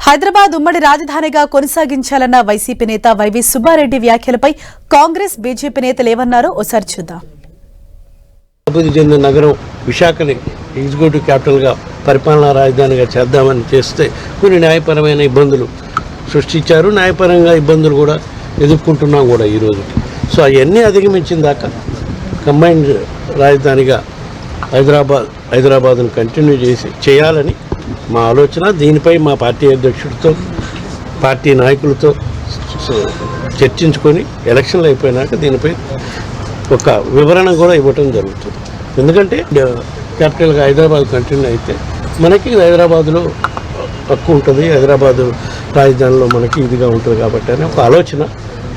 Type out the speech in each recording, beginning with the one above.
హైదరాబాద్ ఉమ్మడి రాజధానిగా కొనసాగించాలన్న వైసీపీ నేత వైవి సుబ్బారెడ్డి వ్యాఖ్యలపై కాంగ్రెస్ బీజేపీ నేతలు ఏమన్నారో ఒకసారి చూద్దాం. అభివృద్ధి చెందిన నగరం విశాఖని ఎగ్జిక్యూటివ్ క్యాపిటల్గా పరిపాలనా రాజధానిగా చేద్దామని చేస్తే కొన్ని న్యాయపరమైన ఇబ్బందులు సృష్టించారు. న్యాయపరంగా ఇబ్బందులు కూడా ఎదుర్కొంటున్నాం కూడా ఈరోజు. సో అవన్నీ అధిగమించిన దాకా కంబైన్డ్ రాజధానిగా హైదరాబాద్ను కంటిన్యూ చేయాలని మా ఆలోచన. దీనిపై మా పార్టీ అధ్యక్షుడితో పార్టీ నాయకులతో చర్చించుకొని ఎలక్షన్లు అయిపోయినాక దీనిపై ఒక వివరణ కూడా ఇవ్వటం జరుగుతుంది. ఎందుకంటే క్యాపిటల్గా హైదరాబాద్ కంటిన్యూ అయితే మనకి హైదరాబాద్లో తక్కువ ఉంటుంది, హైదరాబాదు రాజధానిలో మనకి ఇదిగా ఉంటుంది కాబట్టి అనే ఒక ఆలోచన.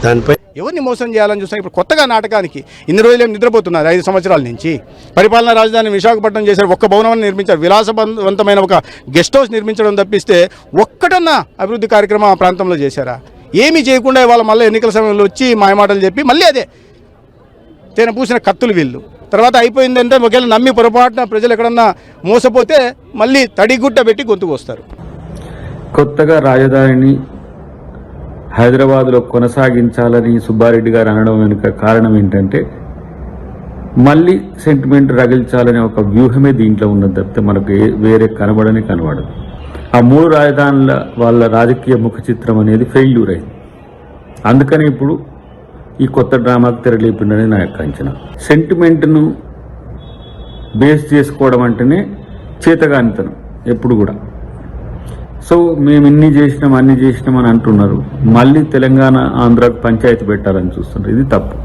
దానిపై ఎవరిని మోసం చేయాలని చూస్తాం. ఇప్పుడు కొత్తగా నాటకానికి ఇన్ని రోజులు నిద్రపోతున్నారు. 5 సంవత్సరాల నుంచి పరిపాలనా రాజధాని విశాఖపట్నం చేశారు. ఒక్క భవనాన్ని నిర్మించారు. విలాసవంతమైన ఒక గెస్ట్ హౌస్ నిర్మించడం తప్పిస్తే ఒక్కటన్నా అభివృద్ధి కార్యక్రమం ఆ ప్రాంతంలో చేశారా? ఏమీ చేయకుండా ఇవాళ మళ్ళీ ఎన్నికల సమయంలో వచ్చి మాయమాటలు చెప్పి మళ్ళీ అదే తేనె పూసిన కత్తులు వీళ్ళు. తర్వాత అయిపోయిందంటే ఒకవేళ నమ్మి పొరపాటున ప్రజలు ఎక్కడన్నా మోసపోతే మళ్ళీ తడిగుడ్డ పెట్టి గొంతుకు వస్తారు. కొత్తగా రాజధానిని హైదరాబాద్లో కొనసాగించాలని సుబ్బారెడ్డి గారు అనడం వెనుక కారణం ఏంటంటే మళ్ళీ సెంటిమెంట్ రగిల్చాలనే ఒక వ్యూహమే దీంట్లో ఉన్నది తప్పితే మనకు వేరే కనబడదు. ఆ 3 రాజధానుల వాళ్ళ రాజకీయ ముఖ చిత్రం అనేది ఫెయిల్యూర్ అయింది. అందుకని ఇప్పుడు ఈ కొత్త డ్రామాకు తెరలేపిండని నా యొక్క అంచనా. సెంటిమెంట్ను బేస్ చేసుకోవడం అంటేనే చేతగానితనం ఎప్పుడు కూడా. సో మేము అన్ని చేసినాం అని అంటున్నారు. మళ్ళీ తెలంగాణ ఆంధ్రాకు పంచాయతీ పెట్టాలని చూస్తున్నారు. ఇది తప్పు.